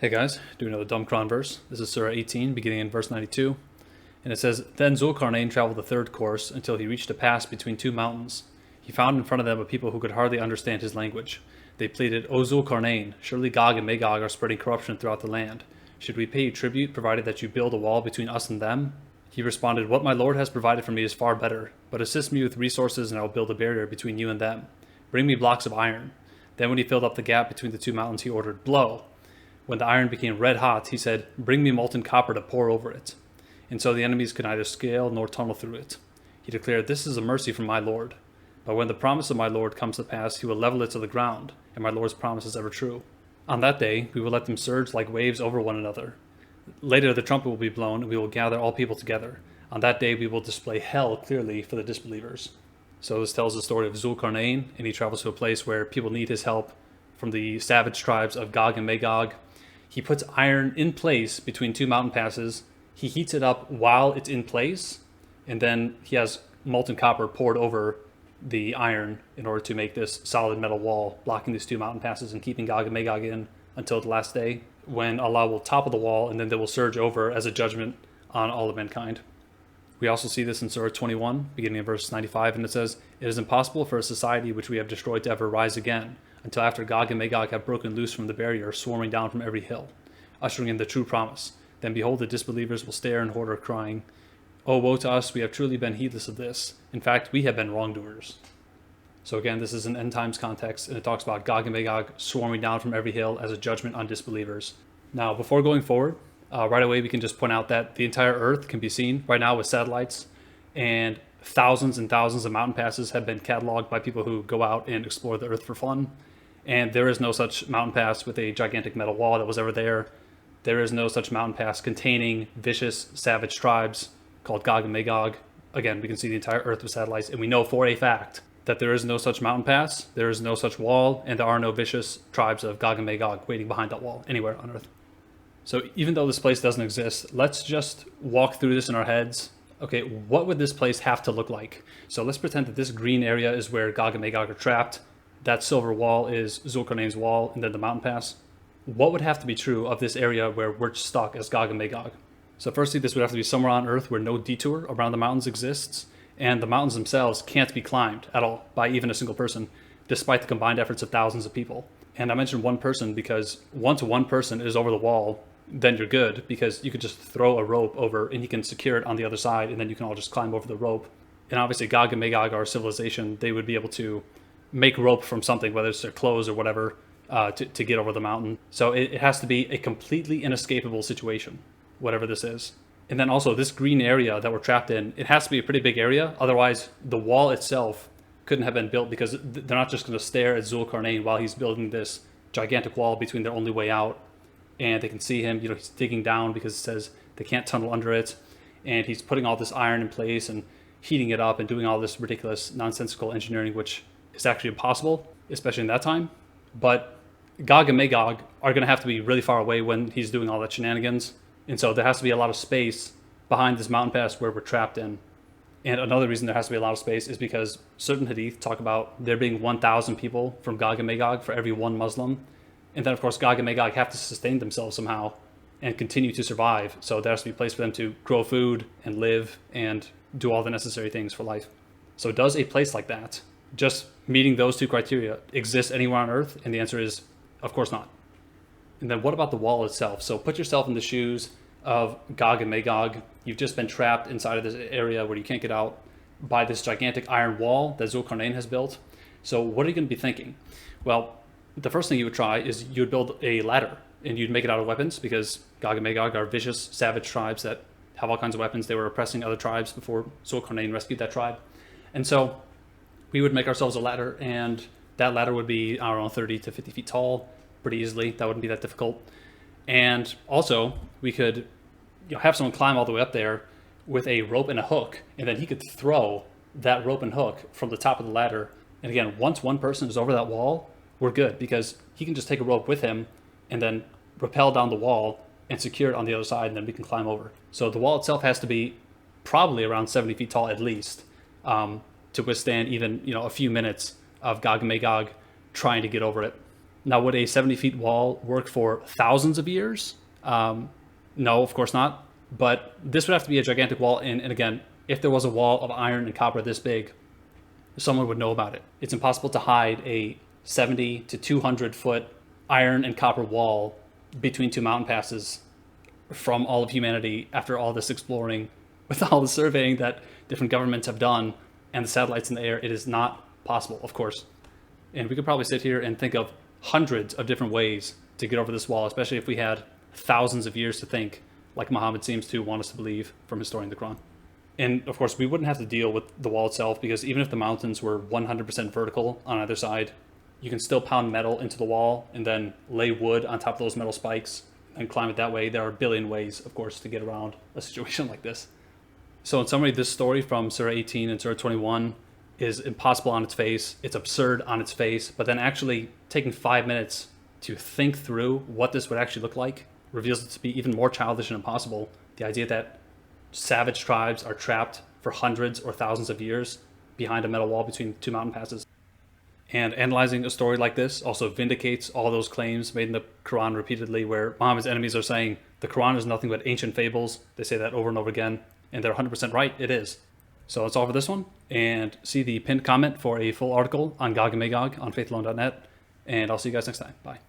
Hey guys, doing another dumb Quran verse. This is Surah 18, beginning in verse 92. And it says, Then Zulkarnain traveled the third course until he reached a pass between two mountains. He found in front of them a people who could hardly understand his language. They pleaded, O Zulkarnain, surely Gog and Magog are spreading corruption throughout the land. Should we pay you tribute, provided that you build a wall between us and them? He responded, What my Lord has provided for me is far better, but assist me with resources and I will build a barrier between you and them. Bring me blocks of iron. Then when he filled up the gap between the two mountains, he ordered, Blow. When the iron became red hot, he said, Bring me molten copper to pour over it. And so the enemies could neither scale nor tunnel through it. He declared, This is a mercy from my Lord. But when the promise of my Lord comes to pass, he will level it to the ground, and my Lord's promise is ever true. On that day, we will let them surge like waves over one another. Later the trumpet will be blown, and we will gather all people together. On that day we will display hell clearly for the disbelievers. So this tells the story of Zulkarnain, and he travels to a place where people need his help from the savage tribes of Gog and Magog. He puts iron in place between two mountain passes. He heats it up while it's in place, and then he has molten copper poured over the iron in order to make this solid metal wall, blocking these two mountain passes and keeping Gog and Magog in until the last day, when Allah will topple the wall, and then they will surge over as a judgment on all of mankind. We also see this in Surah 21, beginning in verse 95, and it says, It is impossible for a society which we have destroyed to ever rise again, until after Gog and Magog have broken loose from the barrier, swarming down from every hill, ushering in the true promise. Then behold, the disbelievers will stare in horror, crying, Oh, woe to us, we have truly been heedless of this. In fact, we have been wrongdoers. So again, this is an end times context, and it talks about Gog and Magog swarming down from every hill as a judgment on disbelievers. Now, before going forward, right away we can just point out that the entire Earth can be seen right now with satellites, and thousands of mountain passes have been cataloged by people who go out and explore the Earth for fun. And there is no such mountain pass with a gigantic metal wall that was ever there. There is no such mountain pass containing vicious, savage tribes called Gog and Magog. Again, we can see the entire Earth with satellites, and we know for a fact that there is no such mountain pass, there is no such wall, and there are no vicious tribes of Gog and Magog waiting behind that wall anywhere on Earth. So even though this place doesn't exist, let's just walk through this in our heads. Okay, what would this place have to look like? So let's pretend that this green area is where Gog and Magog are trapped. That silver wall is Zulkarnain's wall, and then the mountain pass. What would have to be true of this area where we're stuck as Gog and Magog? So firstly, this would have to be somewhere on Earth where no detour around the mountains exists, and the mountains themselves can't be climbed at all by even a single person, despite the combined efforts of thousands of people. And I mentioned one person because once one person is over the wall, then you're good, because you could just throw a rope over and you can secure it on the other side, and then you can all just climb over the rope. And obviously Gog and Magog are a civilization. They would be able to make rope from something, whether it's their clothes or whatever, to get over the mountain. So it has to be a completely inescapable situation, whatever this is. And then also this green area that we're trapped in, it has to be a pretty big area. Otherwise, the wall itself couldn't have been built, because they're not just going to stare at Zulkarnain while he's building this gigantic wall between their only way out. And they can see him, he's digging down because it says they can't tunnel under it. And he's putting all this iron in place and heating it up and doing all this ridiculous, nonsensical engineering, which is actually impossible, especially in that time. But Gog and Magog are going to have to be really far away when he's doing all that shenanigans. And so there has to be a lot of space behind this mountain pass where we're trapped in. And another reason there has to be a lot of space is because certain hadith talk about there being 1,000 people from Gog and Magog for every one Muslim. And then, of course, Gog and Magog have to sustain themselves somehow and continue to survive. So there has to be a place for them to grow food and live and do all the necessary things for life. So does a place like that, just meeting those two criteria, exist anywhere on Earth? And the answer is, of course not. And then what about the wall itself? So put yourself in the shoes of Gog and Magog. You've just been trapped inside of this area where you can't get out by this gigantic iron wall that Zulkarnain has built. So what are you going to be thinking? Well, the first thing you would try is you would build a ladder, and you'd make it out of weapons, because Gog and Magog are vicious, savage tribes that have all kinds of weapons. They were oppressing other tribes before Zulkarnain rescued that tribe. And so we would make ourselves a ladder, and that ladder would be, I don't know, 30 to 50 feet tall pretty easily. That wouldn't be that difficult. And also we could have someone climb all the way up there with a rope and a hook, and then he could throw that rope and hook from the top of the ladder. And again, once one person is over that wall, we're good, because he can just take a rope with him and then rappel down the wall and secure it on the other side, and then we can climb over. So the wall itself has to be probably around 70 feet tall at least, to withstand even a few minutes of Gog and Magog trying to get over it. Now, would a 70 feet wall work for thousands of years? No, of course not. But this would have to be a gigantic wall. And again, if there was a wall of iron and copper this big, someone would know about it. It's impossible to hide a 70 to 200 foot iron and copper wall between two mountain passes from all of humanity after all this exploring, with all the surveying that different governments have done and the satellites in the air. It is not possible, of course. And we could probably sit here and think of hundreds of different ways to get over this wall, especially if we had thousands of years to think, like Muhammad seems to want us to believe from his story in the Quran. And of course, we wouldn't have to deal with the wall itself, because even if the mountains were 100% vertical on either side, you can still pound metal into the wall and then lay wood on top of those metal spikes and climb it that way. There are a billion ways, of course, to get around a situation like this. So in summary, this story from Surah 18 and Surah 21 is impossible on its face. It's absurd on its face, but then actually taking 5 minutes to think through what this would actually look like reveals it to be even more childish and impossible. The idea that savage tribes are trapped for hundreds or thousands of years behind a metal wall between two mountain passes. And analyzing a story like this also vindicates all those claims made in the Quran repeatedly, where Muhammad's enemies are saying the Quran is nothing but ancient fables. They say that over and over again, and they're 100% right. It is. So that's all for this one, and see the pinned comment for a full article on Gog and Magog on faithalone.net, and I'll see you guys next time. Bye.